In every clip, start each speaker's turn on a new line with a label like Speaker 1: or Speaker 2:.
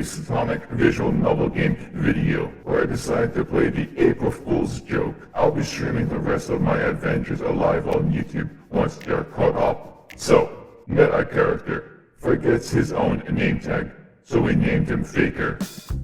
Speaker 1: a Sonic visual novel game video where I decided to play the April Fool's joke. I'll be streaming the rest of my adventures live on YouTube once they're caught up. So, meta character forgets his own name tag, so we named him Faker.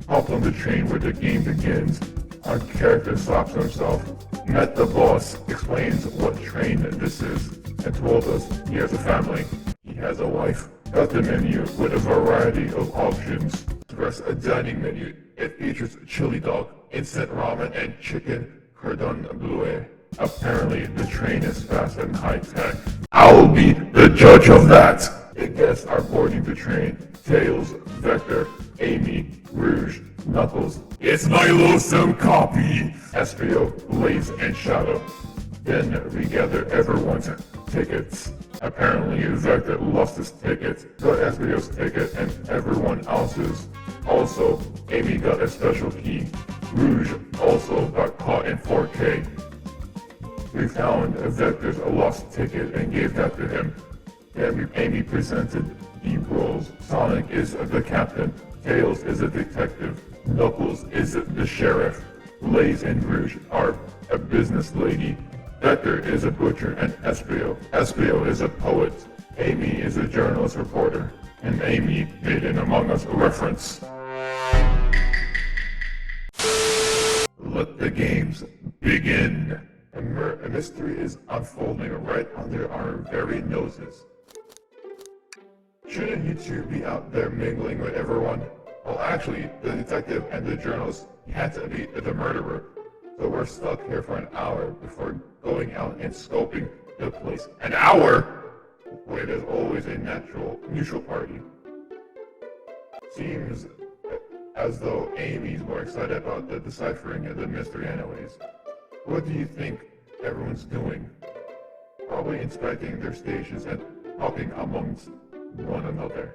Speaker 1: Hopped on the train where the game begins. Our character stops himself, met the boss, explains what train this is, and told us he has a family. He has a wife. Got the menu with a variety of options. Press a dining menu. It features chili dog, instant ramen, and chicken cordon bleu. Apparently, the train is fast and high-tech. I'll be the judge of that! The guests are boarding the train. Tails, Vector, Amy, Rouge, Knuckles. It's my loathsome copy! Espio, Blaze, and Shadow. Then we gather everyone's tickets. Apparently, Vector lost his ticket, got Espio's ticket, and everyone else's. Also, Amy got a special key. Rouge also got caught in 4K. We found Vector's lost ticket and gave that to him. Then Amy presented the roles. Sonic is the captain, Tails is a detective, Knuckles is the sheriff, Blaze and Rouge are a business lady, Vector is a butcher, and Espio is a poet, Amy is a journalist reporter, and Amy made an Among Us reference. Let the games begin. A mystery is unfolding right under our very noses. Shouldn't you two be out there mingling with everyone? Well, actually, the detective and the journalist had to be the murderer. So we're stuck here for an hour before going out and scoping the place. An hour? Where there's always a neutral party. Seems as though Amy's more excited about the deciphering of the mystery anyways. What do you think everyone's doing? Probably inspecting their stations and talking amongst one another.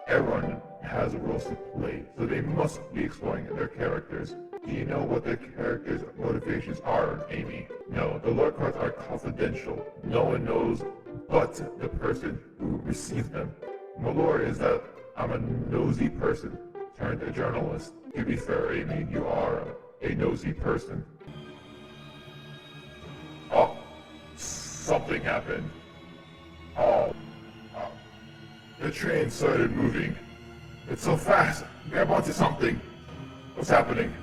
Speaker 1: Everyone has roles to play, so they must be exploring their characters. Do you know what their characters' motivations are, Amy? No, the lore cards are confidential. No one knows but the person who received them. My lore is that I'm a nosy person turned a journalist. To be fair, Amy, you are a nosy person. Oh, something happened. The train started moving. It's so fast. Grab onto something. What's happening?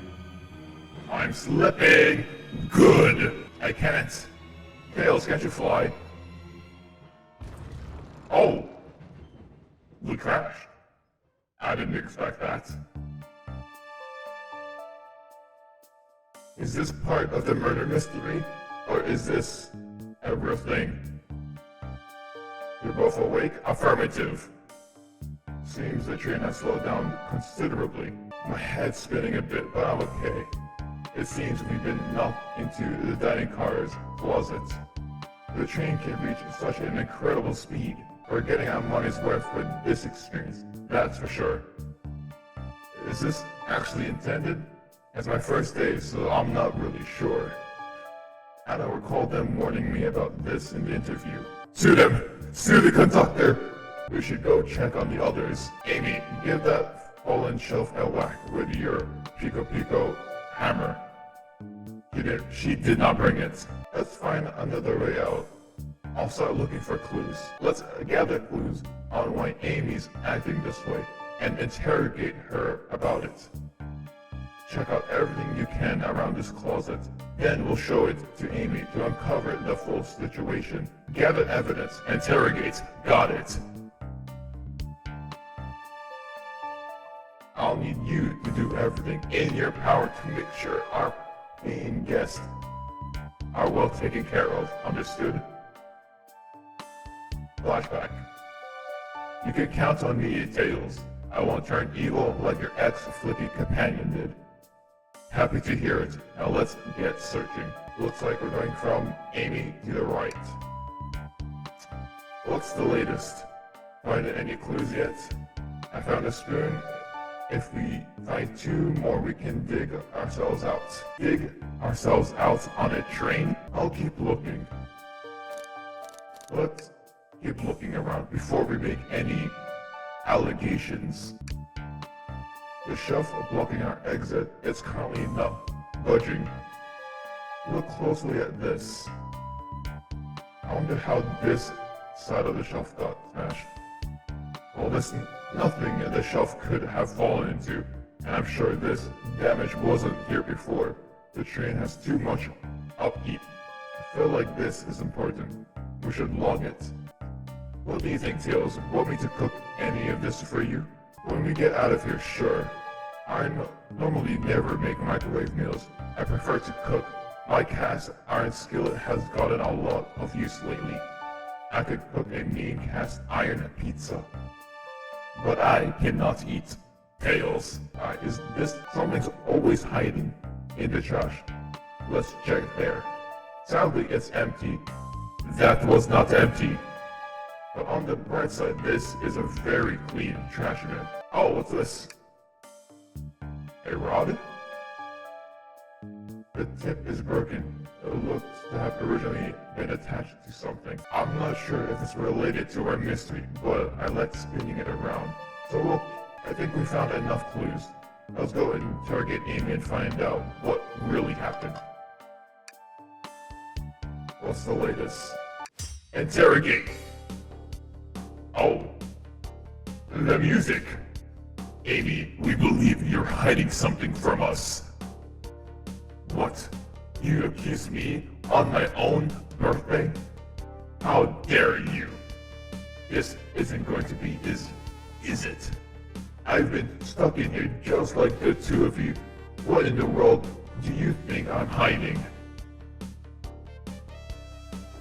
Speaker 1: I'm slipping. Good. I can't. Tails, can't you fly? Oh. We crashed. I didn't expect that. Is this part of the murder mystery? Or is this a real thing? You're both awake? Affirmative. Seems the train has slowed down considerably. My head's spinning a bit, but I'm okay. It seems we've been knocked into the dining car's closet. The train can reach such an incredible speed. We're getting our money's worth with this experience, that's for sure. Is this actually intended? It's my first day, so I'm not really sure. I don't recall them warning me about this in the interview. Sue them! Sue the conductor! We should go check on the others. Amy, give that fallen shelf a whack with your Pico hammer. She did not bring it. Let's find another way out. I'll start looking for clues. Let's gather clues on why Amy's acting this way and interrogate her about it. Check out everything you can around this closet. Then we'll show it to Amy to uncover the full situation. Gather evidence, interrogate. Got it. I'll need you to do everything in your power to make sure our paying guests are well taken care of. Understood? Flashback. You can count on me, Tails. I won't turn evil like your ex-flippy companion did. Happy to hear it. Now let's get searching. Looks like we're going from Amy to the right. What's the latest? Find any clues yet? I found a spoon. If we find 2 more, we can dig ourselves out. Dig ourselves out on a train? I'll keep looking. Let's keep looking around before we make any allegations. The shelf blocking our exit is currently not budging. Look closely at this. I wonder how this side of the shelf got smashed. Well, there's nothing the shelf could have fallen into, and I'm sure this damage wasn't here before. The train has too much upkeep. I feel like this is important. We should log it. What do you think, Tails? Want me to cook any of this for you? When we get out of here, sure. I normally never make microwave meals. I prefer to cook. My cast iron skillet has gotten a lot of use lately. I could cook a mean cast iron pizza. But I cannot eat. Tails, is this something's always hiding in the trash? Let's check there. Sadly, it's empty. That was not empty. But on the bright side, this is a very clean trash bin. Oh, what's this? A rod? The tip is broken. It looks to have originally been attached to something. I'm not sure if it's related to our mystery, but I like spinning it around. So look, I think we found enough clues. Let's go and interrogate Amy and find out what really happened. What's the latest? Interrogate! Oh, the music! Amy, we believe you're hiding something from us. What? You accuse me on my own birthday? How dare you? This isn't going to be easy, is it? I've been stuck in here just like the two of you. What in the world do you think I'm hiding?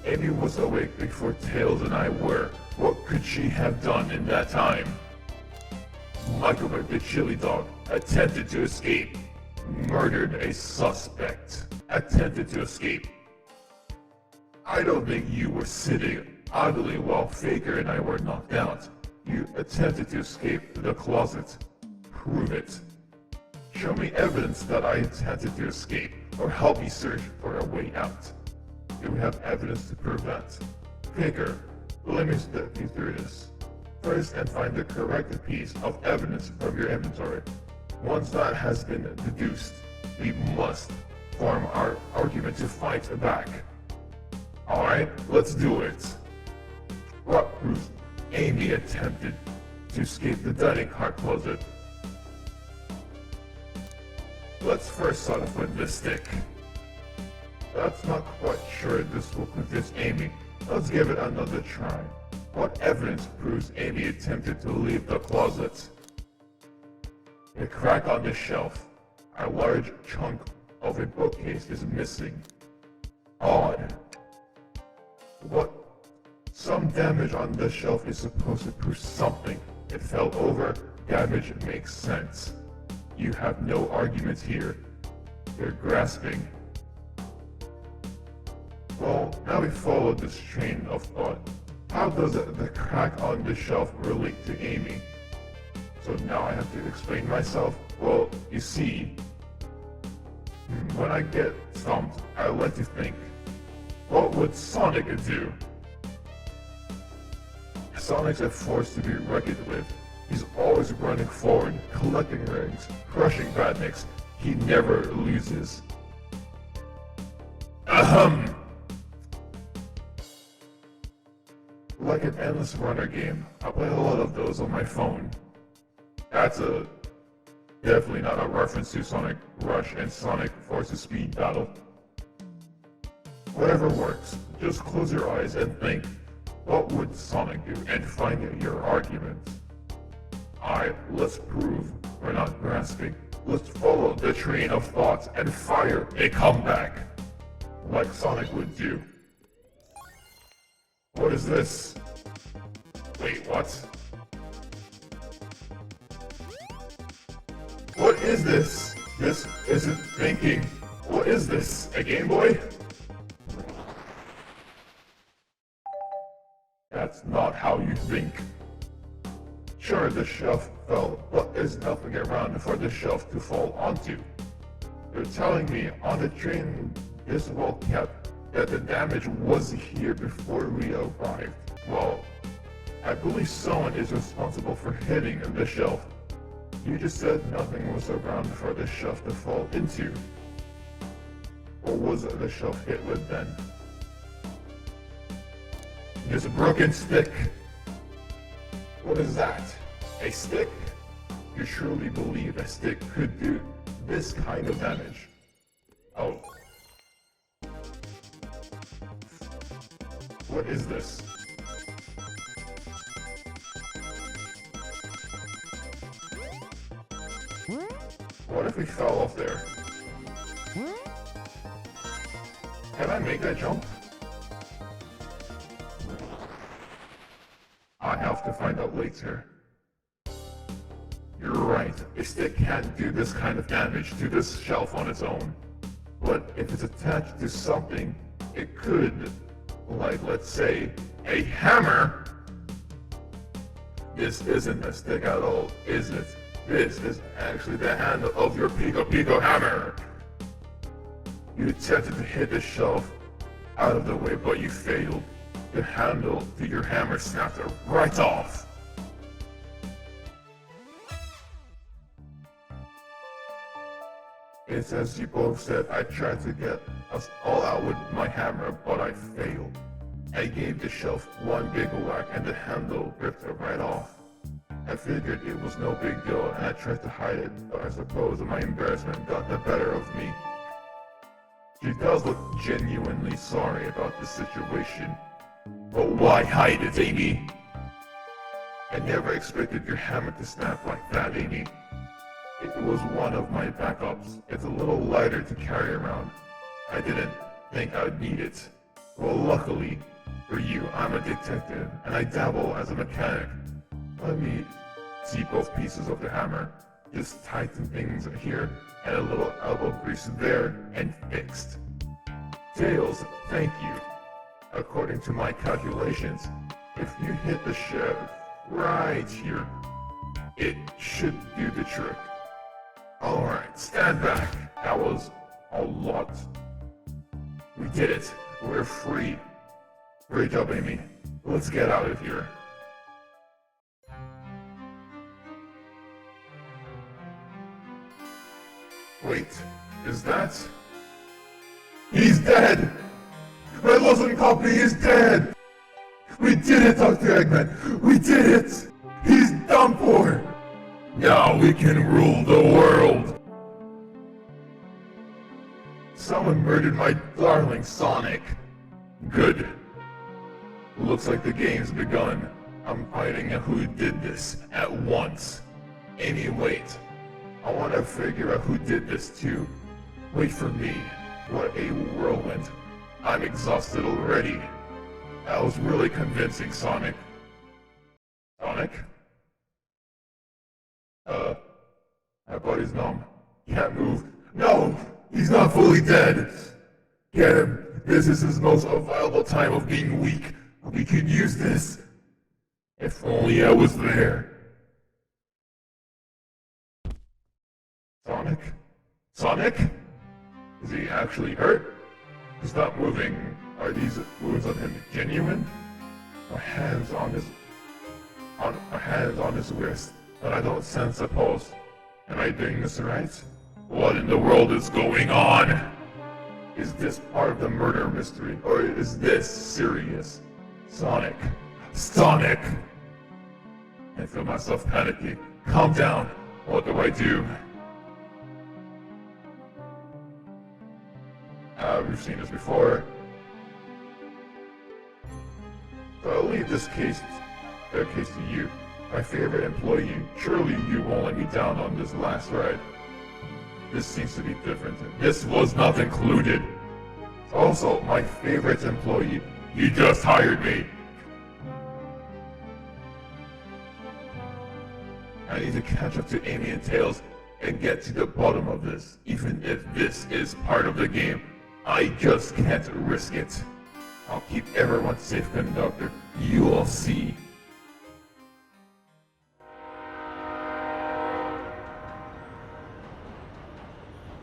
Speaker 1: Amy was awake before Tails and I were. What could she have done in that time? Microwave the chili dog, attempted to escape. Murdered a suspect. Attempted to escape. I don't think you were sitting idly while Faker and I were knocked out. You attempted to escape the closet. Prove it. Show me evidence that I attempted to escape, or help me search for a way out. Do we have evidence to prove that? Faker, let me step you through this. First, and find the correct piece of evidence from your inventory. Once that has been deduced, we must form our argument to fight back. Alright, let's do it. What proves Amy attempted to escape the dining car closet? Let's first start off with the stick. That's not quite sure this will convince Amy. Let's give it another try. What evidence proves Amy attempted to leave the closet? A crack on the shelf. A large chunk of a bookcase is missing. Odd. What? Some damage on the shelf is supposed to prove something. It fell over. Damage makes sense. You have no argument here. You're grasping. Well, now we follow this train of thought. How does the crack on the shelf relate to Amy? So now I have to explain myself. Well, you see, when I get stumped, I like to think, what would Sonic do? Sonic's a force to be reckoned with. He's always running forward, collecting rings, crushing Badniks. He never loses. Ahem! Like an endless runner game. I play a lot of those on my phone. That's definitely not a reference to Sonic Rush and Sonic Forces Speed Battle. Whatever works, just close your eyes and think, what would Sonic do, and find your argument. Alright, let's prove we're not grasping. Let's follow the train of thoughts and fire a comeback, like Sonic would do. What is this? Wait, what? What is this? This isn't thinking. What is this? A Game Boy? That's not how you think. Sure, the shelf fell, but there's nothing around for the shelf to fall onto. You're telling me on the train this well kept that the damage was here before we arrived. Well, I believe someone is responsible for hitting the shelf. You just said nothing was around for the shelf to fall into. What was the shelf hit with then? There's a broken stick. What is that? A stick? You surely believe a stick could do this kind of damage? Oh. What is this? What if we fell off there? Can I make that jump? I have to find out later. You're right, a stick can't do this kind of damage to this shelf on its own. But if it's attached to something, it could, like let's say, a hammer. This isn't a stick at all, is it? This is actually the handle of your Pico hammer. You attempted to hit the shelf out of the way, but you failed. The handle to your hammer snapped right off. It's as you both said, I tried to get us all out with my hammer, but I failed. I gave the shelf one big whack and the handle ripped it right off. I figured it was no big deal and I tried to hide it, but I suppose my embarrassment got the better of me. She does look genuinely sorry about the situation. But why hide it, Amy? I never expected your hammer to snap like that, Amy. It was one of my backups. It's a little lighter to carry around. I didn't think I'd need it. Well, luckily for you, I'm a detective, and I dabble as a mechanic. Let me see both pieces of the hammer. Just tighten things here, and a little elbow grease there, and fixed. Tails, thank you. According to my calculations, if you hit the shaft right here, it should do the trick. Alright, stand back. That was a lot. We did it. We're free. Great job, Amy. Let's get out of here. Wait, is that... He's dead! My Lawson copy is dead! We did it, Dr. Eggman! We did it! He's done for! Now we can rule the world! Someone murdered my darling Sonic. Good. Looks like the game's begun. I'm finding out who did this at once. Amy, wait. I want to figure out who did this too. Wait for me. What a whirlwind. I'm exhausted already. That was really convincing, Sonic. Sonic? My buddy's numb. Can't move. No! He's not fully dead! Get him! This is his most available time of being weak. We could use this. If only I was there. Sonic? Sonic? Is he actually hurt? He's not moving. Are these wounds on him genuine? My hands on his wrist, but I don't sense a pulse. Am I doing this right? What in the world is going on? Is this part of the murder mystery, or is this serious? Sonic. Sonic! I feel myself panicking. Calm down. What do I do? We've seen this before. So I'll leave this case to you. My favorite employee. Surely you won't let me down on this last ride. This seems to be different. This was not included. Also, my favorite employee. You just hired me. I need to catch up to Amy and Tails and get to the bottom of this. Even if this is part of the game, I just can't risk it. I'll keep everyone safe, Conductor. You'll see.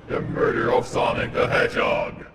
Speaker 1: The murder of Sonic the Hedgehog.